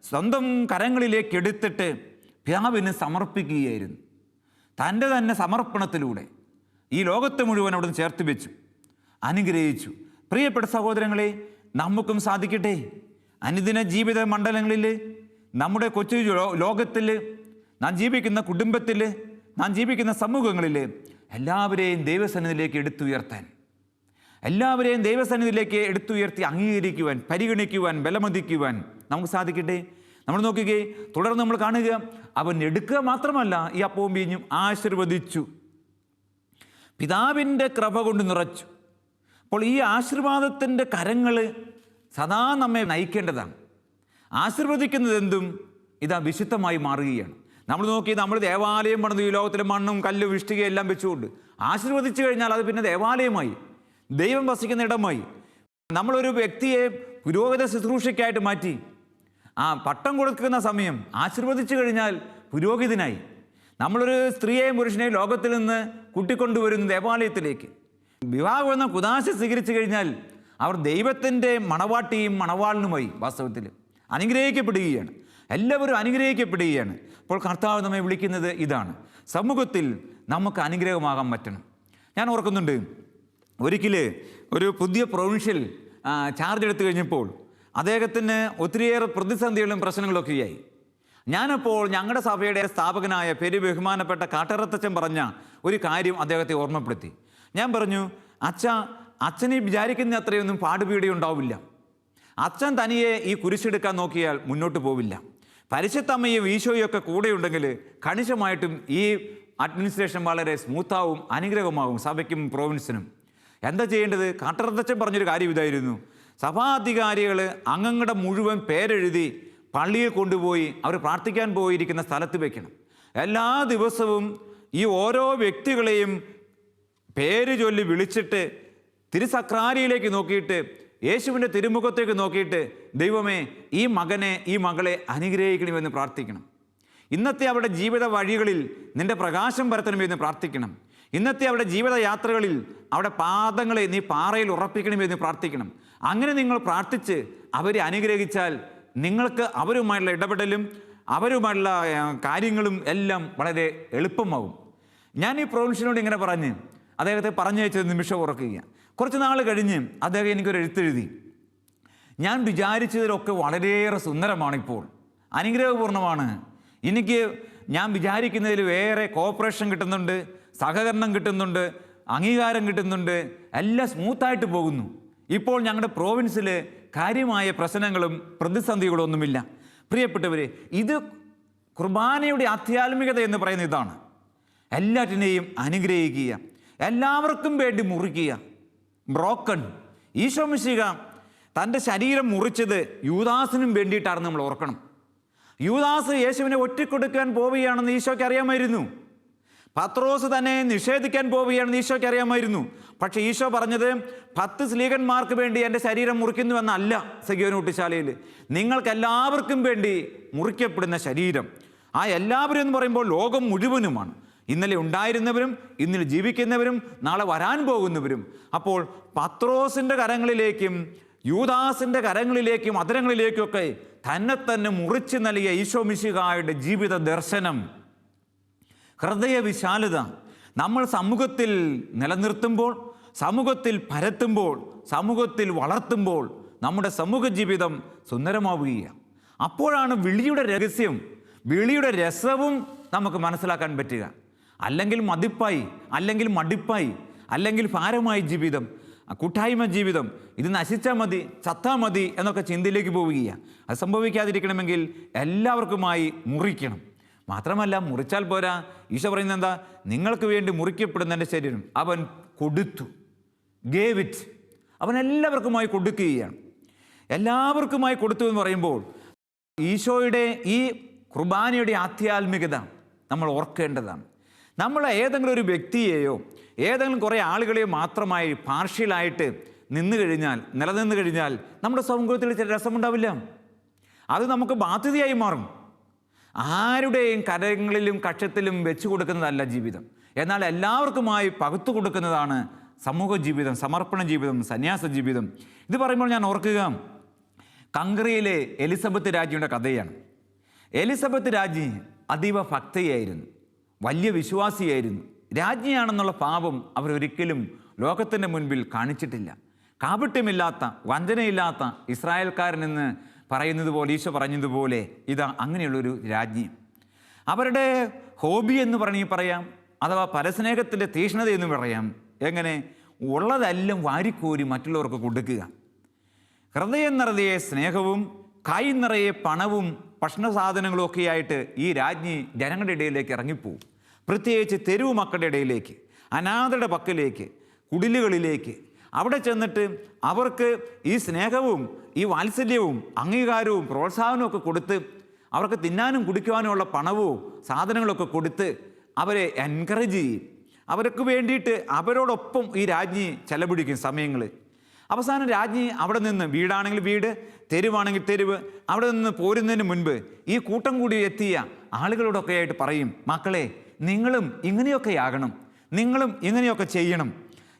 A: സ്വന്തം കരങ്ങളിലേക്ക് എടുത്തിട്ട് പിതാവിന് സമർപ്പിക്കുകയായിരുന്നു. തൻ്റെ തന്നെ സമർപ്പണത്തിലൂടെ ഈ ലോകത്തെ മുഴുവൻ അവിടുന്ന് ചേർത്ത് വെച്ചു, അനുഗ്രഹിച്ചു. പ്രിയപ്പെട്ട സഹോദരങ്ങളെ, നമുക്കും സാധിക്കട്ടെ അനുദിന ജീവിത മണ്ഡലങ്ങളിൽ, നമ്മുടെ കൊച്ചു ലോകത്തിൽ, നാം ജീവിക്കുന്ന കുടുംബത്തിൽ, നാം ജീവിക്കുന്ന സമൂഹങ്ങളിൽ എല്ലാവരെയും ദൈവസന്നിധിയിലേക്ക് എടുത്തുയർത്താൻ, എല്ലാവരെയും ദൈവസന്നിധിയിലേക്ക് എടുത്തുയർത്തി അംഗീകരിക്കുവാൻ, പരിഗണിക്കുവാൻ, ബലമതിക്കുവാൻ നമുക്ക് സാധിക്കട്ടെ. നമ്മൾ നോക്കുകയെ തുടർന്ന് നമ്മൾ കാണുക, അവൻ എടുക്കുക മാത്രമല്ല, ഈ അപ്പവും വീഞ്ഞും ആശീർവദിച്ചു, പിതാവിൻ്റെ കൃപ കൊണ്ട് നിറച്ചു. അപ്പോൾ ഈ ആശീർവാദത്തിൻ്റെ കരങ്ങൾ സദാ നമ്മെ നയിക്കേണ്ടതാണ്. ആശീർവദിക്കുന്നത് എന്തും ഇതാ വിശുദ്ധമായി മാറുകയാണ്. നമ്മൾ നോക്കി, നമ്മൾ ദേവാലയം പണിതു, ഈ ലോകത്തിലെ മണ്ണും കല്ലും ഇഷ്ടികയും എല്ലാം വെച്ചുകൊണ്ട് ആശീർവദിച്ചു കഴിഞ്ഞാൽ അത് പിന്നെ ദേവാലയമായി, ദൈവം വസിക്കുന്ന ഇടമായി. നമ്മളൊരു വ്യക്തിയെ പുരോഹിത ശുശ്രൂഷയ്ക്കായിട്ട് മാറ്റി, പട്ടം കൊടുക്കുന്ന സമയം ആശീർവദിച്ചു കഴിഞ്ഞാൽ പുരോഹിതനായി. നമ്മളൊരു സ്ത്രീയെയും പുരുഷനെയും ലോകത്തിൽ നിന്ന് കൂട്ടിക്കൊണ്ടുവരുന്ന ദേവാലയത്തിലേക്ക്, വിവാഹം എന്ന കുദാശ സ്വീകരിച്ചു കഴിഞ്ഞാൽ അവർ ദൈവത്തിൻ്റെ മണവാട്ടിയും മണവാളനുമായി വാസ്തവത്തിൽ അനുഗ്രഹിക്കപ്പെടുകയാണ്. എല്ലാവരും അനുഗ്രഹിക്കപ്പെടുകയാണ്. അപ്പോൾ കർത്താവ് നമ്മെ വിളിക്കുന്നത് ഇതാണ്, സമൂഹത്തിൽ നമുക്ക് അനുഗ്രഹമാകാൻ പറ്റണം. ഞാൻ ഓർക്കുന്നുണ്ട്, ഒരിക്കൽ ഒരു പുതിയ പ്രൊവിൻഷ്യൽ ചാർജ് എടുത്തു കഴിഞ്ഞപ്പോൾ അദ്ദേഹത്തിന് ഒത്തിരിയേറെ പ്രതിസന്ധികളും പ്രശ്നങ്ങളൊക്കെയായി. ഞാനപ്പോൾ ഞങ്ങളുടെ സഭയുടെ സ്ഥാപകനായ പേര് ബഹുമാനപ്പെട്ട കാട്ടറത്തച്ഛൻ പറഞ്ഞ ഒരു കാര്യം അദ്ദേഹത്തെ ഓർമ്മപ്പെടുത്തി. ഞാൻ പറഞ്ഞു, അച്ഛനെ വിചാരിക്കുന്ന അത്രയൊന്നും പാടുപീടി ഉണ്ടാവില്ല. അച്ഛൻ തനിയെ ഈ കുരിശെടുക്കാൻ നോക്കിയാൽ മുന്നോട്ട് പോവില്ല. പരിശുദ്ധമ്മയും ഈശോയൊക്കെ കൂടെയുണ്ടെങ്കിൽ കണിശമായിട്ടും ഈ അഡ്മിനിസ്ട്രേഷൻ വളരെ സ്മൂത്താവും അനുഗ്രഹമാവും സഭയ്ക്കും പ്രോവിൻസിനും. എന്താ ചെയ്യേണ്ടത്? കാട്ടറത്തച്ഛൻ പറഞ്ഞൊരു കാര്യം ഇതായിരുന്നു, സഭാധികാരികൾ അംഗങ്ങളുടെ മുഴുവൻ പേരെഴുതി പള്ളിയിൽ കൊണ്ടുപോയി അവർ പ്രാർത്ഥിക്കാൻ പോയിരിക്കുന്ന സ്ഥലത്ത് വയ്ക്കണം. എല്ലാ ദിവസവും ഈ ഓരോ വ്യക്തികളെയും പേര് ചൊല്ലി വിളിച്ചിട്ട് തിരുസക്രാരിയിലേക്ക് നോക്കിയിട്ട്, യേശുവിൻ്റെ തിരുമുഖത്തേക്ക് നോക്കിയിട്ട്, ദൈവമേ ഈ മകനെ, ഈ മകളെ അനുഗ്രഹിക്കണമെന്ന് പ്രാർത്ഥിക്കണം. ഇന്നത്തെ അവരുടെ ജീവിത വഴികളിൽ നിൻ്റെ പ്രകാശം പരത്തണമെന്ന് പ്രാർത്ഥിക്കണം. ഇന്നത്തെ അവരുടെ ജീവിതയാത്രകളിൽ അവരുടെ പാദങ്ങളെ നീ പാറയിൽ ഉറപ്പിക്കണമെന്ന് പ്രാർത്ഥിക്കണം. അങ്ങനെ നിങ്ങൾ പ്രാർത്ഥിച്ച് അവരെ അനുഗ്രഹിച്ചാൽ നിങ്ങൾക്ക് അവരുമായുള്ള ഇടപെടലും അവരുമായുള്ള കാര്യങ്ങളും എല്ലാം വളരെ എളുപ്പമാവും. ഞാൻ ഈ പ്രൊവിൻഷ്യനോട് ഇങ്ങനെ പറഞ്ഞ് അദ്ദേഹത്തെ പറഞ്ഞയച്ച നിമിഷം ഓർക്കുകയാണ്. കുറച്ച് നാൾ കഴിഞ്ഞ് അദ്ദേഹം എനിക്കൊരു എഴുത്തെഴുതി. ഞാൻ വിചാരിച്ചതിലൊക്കെ വളരെയേറെ സുന്ദരമാണിപ്പോൾ, അനുഗ്രഹപൂർണ്ണമാണ്. എനിക്ക് ഞാൻ വിചാരിക്കുന്നതിൽ വേറെ കോപ്പറേഷൻ കിട്ടുന്നുണ്ട്, സഹകരണം കിട്ടുന്നുണ്ട്, അംഗീകാരം കിട്ടുന്നുണ്ട്, എല്ലാം സ്മൂത്തായിട്ട് പോകുന്നു. ഇപ്പോൾ ഞങ്ങളുടെ പ്രോവിൻസിൽ കാര്യമായ പ്രശ്നങ്ങളും പ്രതിസന്ധികളും ഒന്നുമില്ല. പ്രിയപ്പെട്ടവരെ, ഇത് കുർബാനയുടെ ആധ്യാത്മികത എന്ന് പറയുന്ന ഇതാണ്. എല്ലാറ്റിനെയും അനുഗ്രഹിക്കുക, എല്ലാവർക്കും വേണ്ടി മുറിക്കുക. ബ്രോക്കൺ. ഈശോ മിശിഹ തൻ്റെ ശരീരം മുറിച്ചത് യൂദാസിനും വേണ്ടിയിട്ടാണെന്ന് നമ്മൾ ഓർക്കണം. യൂദാസ് യേശുവിനെ ഒറ്റിക്കൊടുക്കാൻ പോവുകയാണെന്ന് ഈശോയ്ക്ക് അറിയാമായിരുന്നു. പത്രോസ് തന്നെ നിഷേധിക്കാൻ പോവുകയാണെന്ന് ഈശോയ്ക്ക് അറിയാമായിരുന്നു. പക്ഷേ ഈശോ പറഞ്ഞത് 10 സ്ലീഹന്മാർക്ക് വേണ്ടി എൻ്റെ ശരീരം മുറിക്കുന്നുവെന്നല്ല. സെഗിയോൻ ഊട്ടുശാലയിൽ നിങ്ങൾക്ക് എല്ലാവർക്കും വേണ്ടി മുറിക്കപ്പെടുന്ന ശരീരം. ആ എല്ലാവരും എന്ന് പറയുമ്പോൾ ലോകം മുഴുവനുമാണ്. ഇന്നലെ ഉണ്ടായിരുന്നവരും ഇന്നലെ ജീവിക്കുന്നവരും നാളെ വരാൻ പോകുന്നവരും. അപ്പോൾ പത്രോസിൻ്റെ കരങ്ങളിലേക്കും യൂദാസിൻ്റെ കരങ്ങളിലേക്കും അധരങ്ങളിലേക്കൊക്കെ തന്നെ മുറിച്ച് നൽകിയ ഈശോ മിശിഹായുടെ ജീവിത ദർശനം, ഹൃദയ വിശാലത നമ്മൾ സമൂഹത്തിൽ നിലനിർത്തുമ്പോൾ, സമൂഹത്തിൽ പരത്തുമ്പോൾ, സമൂഹത്തിൽ വളർത്തുമ്പോൾ നമ്മുടെ സമൂഹ ജീവിതം സുന്ദരമാവുകയാണ്. അപ്പോഴാണ് വിളിയുടെ രഹസ്യം, വിളിയുടെ രസവും നമുക്ക് മനസ്സിലാക്കാൻ പറ്റുക. അല്ലെങ്കിൽ മതിപ്പായി, അല്ലെങ്കിൽ മടിപ്പായി, അല്ലെങ്കിൽ ഭാരമായി ജീവിതം, കൂട്ടായ്മ ജീവിതം, ഇത് നശിച്ചാൽ മതി, ചത്താൽ മതി എന്നൊക്കെ ചിന്തയിലേക്ക് പോവുകയാണ്. അത് സംഭവിക്കാതിരിക്കണമെങ്കിൽ എല്ലാവർക്കുമായി മുറിക്കണം. മാത്രമല്ല, മുറിച്ചാൽ പോരാ. ഈശോ പറയുന്നത് എന്താ? നിങ്ങൾക്ക് വേണ്ടി മുറിക്കപ്പെടുന്ന എൻ്റെ ശരീരം അവൻ കൊടുത്തു, ഗേവ് ഇറ്റ്. അവൻ എല്ലാവർക്കുമായി കൊടുക്കുകയാണ്. എല്ലാവർക്കുമായി കൊടുത്തു എന്ന് പറയുമ്പോൾ ഈശോയുടെ ഈ കുർബാനയുടെ ആധ്യാത്മികത നമ്മൾ ഓർക്കേണ്ടതാണ്. നമ്മൾ ഏതെങ്കിലും ഒരു വ്യക്തിയെയോ ഏതെങ്കിലും കുറേ ആളുകളെയോ മാത്രമായി പാർഷ്യലായിട്ട് നിലനിന്ന് കഴിഞ്ഞാൽ നമ്മുടെ സമൂഹത്തിൽ ചില രസമുണ്ടാവില്ല. അത് നമുക്ക് ബാധ്യതയായി മാറും. ആരുടെയും കരങ്ങളിലും കക്ഷത്തിലും വെച്ചു കൊടുക്കുന്നതല്ല ജീവിതം. എന്നാൽ എല്ലാവർക്കുമായി പകുത്തു കൊടുക്കുന്നതാണ് സമൂഹ ജീവിതം, സമർപ്പണ ജീവിതം, സന്യാസ ജീവിതം. ഇത് പറയുമ്പോൾ ഞാൻ ഓർക്കുക, ഹംഗറിയിലെ എലിസബത്ത് രാജ്ഞിയുടെ കഥയാണ്. എലിസബത്ത് രാജ്ഞി അതീവ ഭക്തയായിരുന്നു, വലിയ വിശ്വാസിയായിരുന്നു. രാജ്ഞിയാണെന്നുള്ള പാപം അവരൊരിക്കലും ലോകത്തിൻ്റെ മുൻപിൽ കാണിച്ചിട്ടില്ല. കാപട്യമില്ലാത്ത, വഞ്ചനയില്ലാത്ത ഇസ്രായേൽക്കാരനെന്ന് പറയുന്നത് പോലെ, ഈശോ പറഞ്ഞതുപോലെ ഇതാ അങ്ങനെയുള്ളൊരു രാജ്ഞി. അവരുടെ ഹോബി എന്ന് പറയാം, അഥവാ പരസ്നേഹത്തിൻ്റെ തീഷ്ണത എന്ന് പറയാം. എങ്ങനെ? ഉള്ളതെല്ലാം വാരിക്കോരി മറ്റുള്ളവർക്ക് കൊടുക്കുക. ഹൃദയം നിറയെ സ്നേഹവും കൈ നിറയെ പണവും ഭക്ഷണ സാധനങ്ങളും ഒക്കെ ആയിട്ട് ഈ രാജ്ഞി ജനങ്ങളുടെ ഇടയിലേക്ക് ഇറങ്ങിപ്പോവും. പ്രത്യേകിച്ച് തെരുവ് മക്കളുടെ ഇടയിലേക്ക്, അനാഥരുടെ പക്കലേക്ക്, കുടിലുകളിലേക്ക്. അവിടെ ചെന്നിട്ട് അവർക്ക് ഈ സ്നേഹവും ഈ വാത്സല്യവും അംഗീകാരവും പ്രോത്സാഹനവും ഒക്കെ കൊടുത്ത്, അവർക്ക് തിന്നാനും കുടിക്കുവാനുമുള്ള പണവും സാധനങ്ങളൊക്കെ കൊടുത്ത് അവരെ എൻകറേജ് ചെയ്യും. അവർക്ക് വേണ്ടിയിട്ട് അവരോടൊപ്പം ഈ രാജ്ഞി ചെലവഴിക്കും സമയങ്ങൾ. അവസാനം രാജ്ഞി അവിടെ നിന്ന്, വീടാണെങ്കിൽ വീട്, തെരുവാണെങ്കിൽ തെരുവ്, അവിടെ നിന്ന് പോരുന്നതിന് മുൻപ് ഈ കൂട്ടം കൂടി എത്തിയ ആളുകളോടൊക്കെ ആയിട്ട് പറയും, മക്കളെ നിങ്ങളും ഇങ്ങനെയൊക്കെ ആകണം, നിങ്ങളും ഇങ്ങനെയൊക്കെ ചെയ്യണം.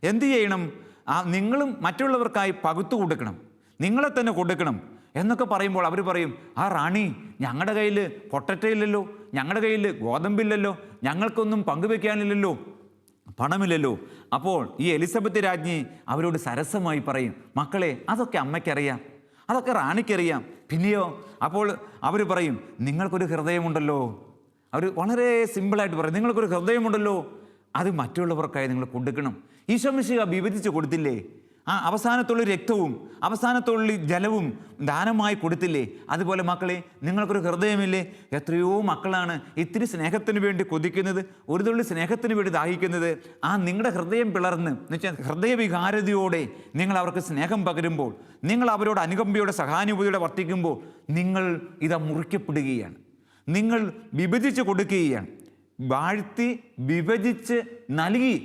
A: എന്ത് ചെയ്യണം? നിങ്ങളും മറ്റുള്ളവർക്കായി പകുത്തു കൊടുക്കണം, നിങ്ങളെ തന്നെ കൊടുക്കണം എന്നൊക്കെ പറയുമ്പോൾ അവർ പറയും, ആ റാണി, ഞങ്ങളുടെ കയ്യിൽ പൊട്ടറ്റ ഇല്ലല്ലോ, ഞങ്ങളുടെ കയ്യിൽ ഗോതമ്പില്ലല്ലോ, ഞങ്ങൾക്കൊന്നും പങ്കുവെക്കാനില്ലല്ലോ, പണമില്ലല്ലോ. അപ്പോൾ ഈ എലിസബത്ത് രാജ്ഞി അവരോട് സരസമായി പറയും, മക്കളെ അതൊക്കെ അമ്മയ്ക്കറിയാം, അതൊക്കെ റാണിക്കറിയാം. പിന്നെയോ? അപ്പോൾ അവർ പറയും, നിങ്ങൾക്കൊരു ഹൃദയമുണ്ടല്ലോ. അവർ വളരെ സിമ്പിളായിട്ട് പറയും, നിങ്ങൾക്കൊരു ഹൃദയമുണ്ടല്ലോ, അത് മറ്റുള്ളവർക്കായി നിങ്ങൾ കൊടുക്കണം. ഈശോ മിശിഹ വിഭജിച്ച് കൊടുത്തില്ലേ? ആ അവസാനത്തുള്ള രക്തവും അവസാനത്തുള്ള ജലവും ദാനമായി കൊടുത്തില്ലേ? അതുപോലെ മക്കളെ, നിങ്ങൾക്കൊരു ഹൃദയമില്ലേ? എത്രയോ മക്കളാണ് ഇത്തിരി സ്നേഹത്തിന് വേണ്ടി കൊതിക്കുന്നത്, ഒരു തുള്ളി സ്നേഹത്തിന് വേണ്ടി ദാഹിക്കുന്നത്. ആ നിങ്ങളുടെ ഹൃദയം പിളർന്ന് എന്നുവെച്ചാൽ ഹൃദയവികാരതയോടെ നിങ്ങൾ അവർക്ക് സ്നേഹം പകരുമ്പോൾ, നിങ്ങൾ അവരോട് അനുകമ്പയോടെ സഹാനുഭൂതിയോടെ വർത്തിക്കുമ്പോൾ നിങ്ങൾ ഇതാ മുറിക്കപ്പെടുകയാണ്, നിങ്ങൾ വിഭജിച്ച് കൊടുക്കുകയാണ്. വാഴ്ത്തി വിഭജിച്ച് നൽകി.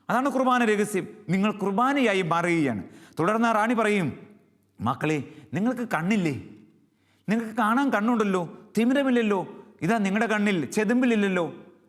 A: അതാണ് കുർബാന രഹസ്യം. നിങ്ങൾ കുർബാനയായി മാറുകയാണ്. തുടർന്ന് റാണി പറയും, മക്കളെ നിങ്ങൾക്ക് കണ്ണില്ലേ? നിങ്ങൾക്ക് കാണാൻ കണ്ണുണ്ടല്ലോ, തിമിരമില്ലല്ലോ, ഇതാ നിങ്ങളുടെ കണ്ണിൽ ചെതുമ്പിലില്ലല്ലോ,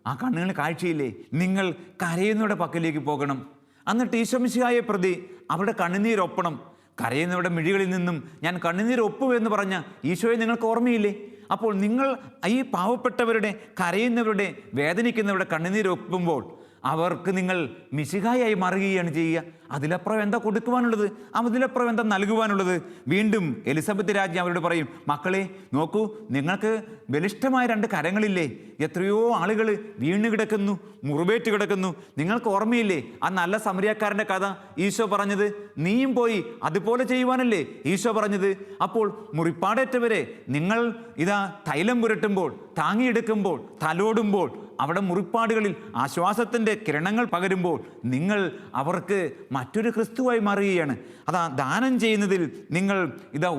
A: ആ കണ്ണുകളിൽ കാഴ്ചയില്ലേ? നിങ്ങൾ കരയുന്നവരുടെ പക്കലേക്ക് പോകണം. എന്നിട്ട് ഈശോ മിശിഹായെ പ്രതി അവരുടെ കണ്ണുനീരൊപ്പണം. കരയുന്നവരുടെ മിഴികളിൽ നിന്നും ഞാൻ കണ്ണുനീരൊപ്പു എന്ന് പറഞ്ഞ ഈശോയെ നിങ്ങൾക്ക് ഓർമ്മയില്ലേ? അപ്പോൾ നിങ്ങൾ ഈ പാവപ്പെട്ടവരുടെ, കരയുന്നവരുടെ, വേദനിക്കുന്നവരുടെ കണ്ണുനീരൊപ്പുമ്പോൾ അവർക്ക് നിങ്ങൾ മിശിഹായായി മാറുകയാണ് ചെയ്യുക. അതിലപ്പുറം എന്താ കൊടുക്കുവാനുള്ളത്? അതിലപ്പുറം എന്താ നൽകുവാനുള്ളത്? വീണ്ടും എലിസബത്ത് രാജ്ഞി അവരോട് പറയും, മക്കളെ നോക്കൂ, നിങ്ങൾക്ക് ബലിഷ്ഠമായ 2 കരങ്ങളില്ലേ? എത്രയോ ആളുകൾ വീണ് കിടക്കുന്നു, മുറിവേറ്റ് കിടക്കുന്നു. നിങ്ങൾക്ക് ഓർമ്മയില്ലേ ആ നല്ല സമരിയാക്കാരൻ്റെ കഥ? ഈശോ പറഞ്ഞത് നീയും പോയി അതുപോലെ ചെയ്യുവാനല്ലേ ഈശോ പറഞ്ഞത്? അപ്പോൾ മുറിപ്പാടേറ്റവരെ നിങ്ങൾ ഇതാ തൈലം പുരട്ടുമ്പോൾ, താങ്ങിയെടുക്കുമ്പോൾ, തലോടുമ്പോൾ അവിടെ മുറിപ്പാടുകളിൽ ആശ്വാസത്തിൻ്റെ കിരണങ്ങൾ പകരുമ്പോൾ നിങ്ങൾ അവർക്ക് മറ്റൊരു ക്രിസ്തുവായി മാറുകയാണ്. അതാ ദാനം ചെയ്യുന്നതിൽ നിങ്ങൾ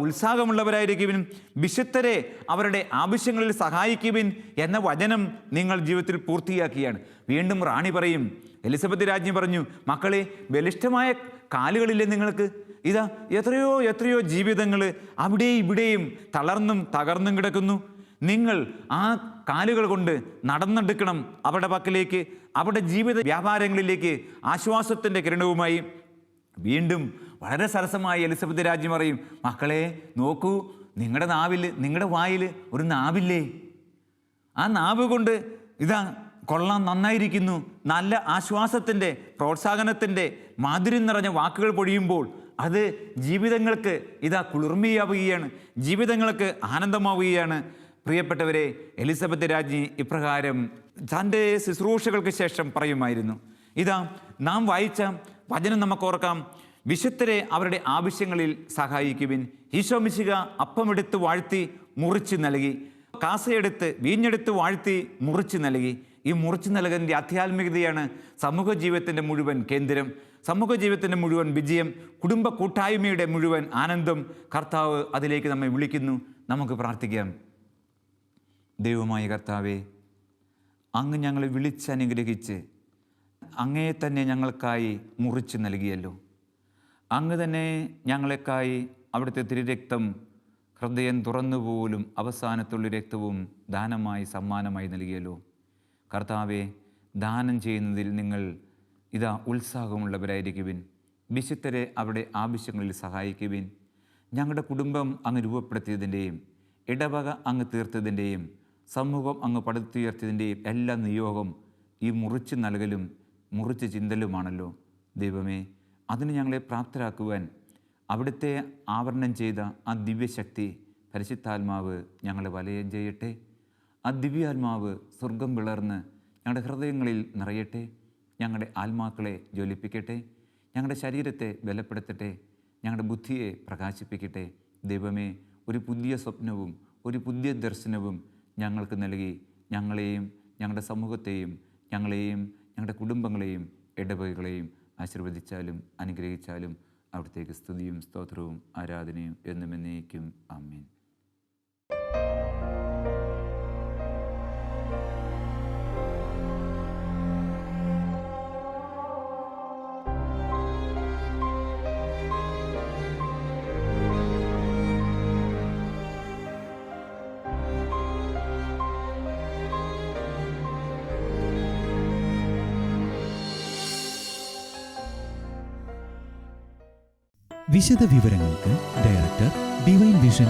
A: ഉത്സാഹമുള്ളവരായിരിക്കുവിൻ, വിശുദ്ധരെ അവരുടെ ആവശ്യങ്ങളിൽ സഹായിക്കുവിൻ എന്ന വചനം നിങ്ങൾ ജീവിതത്തിൽ പൂർത്തിയാക്കിയാണ്. വീണ്ടും റാണി പറയും, എലിസബത്ത് രാജ്ഞി പറഞ്ഞു, മക്കളെ, ബലിഷ്ഠമായ കാലുകളില്ലേ നിങ്ങൾക്ക്? എത്രയോ ജീവിതങ്ങൾ അവിടെയും ഇവിടെയും തളർന്നും തകർന്നും കിടക്കുന്നു. നിങ്ങൾ ആ കാലുകൾ കൊണ്ട് നടന്നെടുക്കണം അവരുടെ പക്കലേക്ക്, അവരുടെ ജീവിത വ്യാപാരങ്ങളിലേക്ക് ആശ്വാസത്തിൻ്റെ കിരണവുമായി. വീണ്ടും വളരെ സരസമായി എലിസബത്ത് രാജ്ഞി പറയും, മക്കളെ നോക്കൂ, നിങ്ങളുടെ നാവിൽ, നിങ്ങളുടെ വായിൽ ഒരു നാവില്ലേ? ആ നാവ് കൊണ്ട് കൊള്ളാം, നന്നായിരിക്കുന്നു, നല്ല ആശ്വാസത്തിൻ്റെ, പ്രോത്സാഹനത്തിൻ്റെ മാധുര്യം നിറഞ്ഞ വാക്കുകൾ പൊഴിയുമ്പോൾ അത് ജീവിതങ്ങൾക്ക് കുളിർമയാവുകയാണ്, ജീവിതങ്ങൾക്ക് ആനന്ദമാവുകയാണ്. പ്രിയപ്പെട്ടവരെ, എലിസബത്ത് രാജ്ഞി ഇപ്രകാരം തൻ്റെ ശുശ്രൂഷകൾക്ക് ശേഷം പറയുമായിരുന്നു. നാം വായിച്ച വചനം നമുക്ക് ഓർക്കാം. വിശുദ്ധരെ അവരുടെ ആവശ്യങ്ങളിൽ സഹായിക്കുവിൻ. ഈശോ മിശിഹ അപ്പമെടുത്ത് വാഴ്ത്തി മുറിച്ച് നൽകി, കാസയെടുത്ത് വീഞ്ഞെടുത്ത് വാഴ്ത്തി മുറിച്ച് നൽകി. ഈ മുറിച്ച് നൽകുന്നതിൻ്റെ ആധ്യാത്മികതയാണ് സമൂഹ ജീവിതത്തിൻ്റെ മുഴുവൻ കേന്ദ്രം, സമൂഹ ജീവിതത്തിൻ്റെ മുഴുവൻ വിജയം, കുടുംബ കൂട്ടായ്മയുടെ മുഴുവൻ ആനന്ദം. കർത്താവ് അതിലേക്ക് നമ്മെ വിളിക്കുന്നു. നമുക്ക് പ്രാർത്ഥിക്കാം. ദൈവമായ കർത്താവേ, അങ്ങ് ഞങ്ങളെ വിളിച്ചനുഗ്രഹിച്ച് അങ്ങയെ തന്നെ ഞങ്ങൾക്കായി മുറിച്ച് നൽകിയല്ലോ. അങ്ങ് തന്നെ ഞങ്ങളെക്കായി അവിടുത്തെ തിരുരക്തം, ഹൃദയം തുറന്നുപോലും അവസാനത്തുള്ള രക്തവും ദാനമായി സമ്മാനമായി നൽകിയല്ലോ. കർത്താവെ, ദാനം ചെയ്യുന്നതിൽ നിങ്ങൾ ഉത്സാഹമുള്ളവരായിരിക്കുവിൻ. വിശുദ്ധരെ അവരുടെ ആവശ്യങ്ങളിൽ സഹായിക്കുവിൻ. ഞങ്ങളുടെ കുടുംബം അങ്ങ് രൂപപ്പെടുത്തിയതിൻ്റെയും ഇടവക അങ്ങ് തീർത്തതിൻ്റെയും സമൂഹം അങ്ങ് പടുത്തുയർത്തിയതിൻ്റെയും എല്ലാ നിയോഗം ഈ മുറിച്ച് നൽകലും മുറിച്ച് ചിന്തലുമാണല്ലോ. ദൈവമേ, അതിന് ഞങ്ങളെ പ്രാപ്തരാക്കുവാൻ അവിടുത്തെ ആവരണം ചെയ്ത ആ ദിവ്യശക്തി പരിശുദ്ധാത്മാവ് ഞങ്ങളെ വലയം ചെയ്യട്ടെ. ആ ദിവ്യാത്മാവ് സ്വർഗം വിളർന്ന് ഞങ്ങളുടെ ഹൃദയങ്ങളിൽ നിറയട്ടെ. ഞങ്ങളുടെ ആത്മാക്കളെ ജ്വലിപ്പിക്കട്ടെ, ഞങ്ങളുടെ ശരീരത്തെ ബലപ്പെടുത്തട്ടെ, ഞങ്ങളുടെ ബുദ്ധിയെ പ്രകാശിപ്പിക്കട്ടെ. ദൈവമേ, ഒരു പുതിയ സ്വപ്നവും ഒരു പുതിയ ദർശനവും ഞങ്ങൾക്ക് നൽകി ഞങ്ങളെയും ഞങ്ങളുടെ സമൂഹത്തെയും ഞങ്ങളുടെ കുടുംബങ്ങളെയും ഇടവകകളെയും ആശീർവദിച്ചാലും അനുഗ്രഹിച്ചാലും അവിടുത്തേക്ക് സ്തുതിയും സ്തോത്രവും ആരാധനയും എന്നും എന്നേക്കും. ആമേൻ.
B: വിശദ വിവരങ്ങൾക്ക് director, divine vision,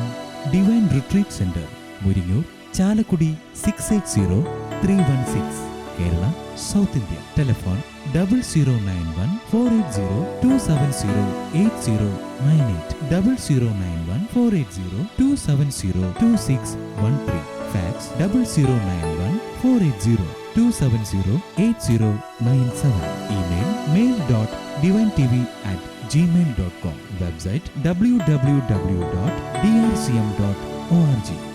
B: divine retreat centre, Muringoor, Chalakudy 680316, Kerala, south India. Telephone 00914802708098, 00914802702613, fax 00914802708097, email mail.divintv@gmail.com, website www.drcm.org.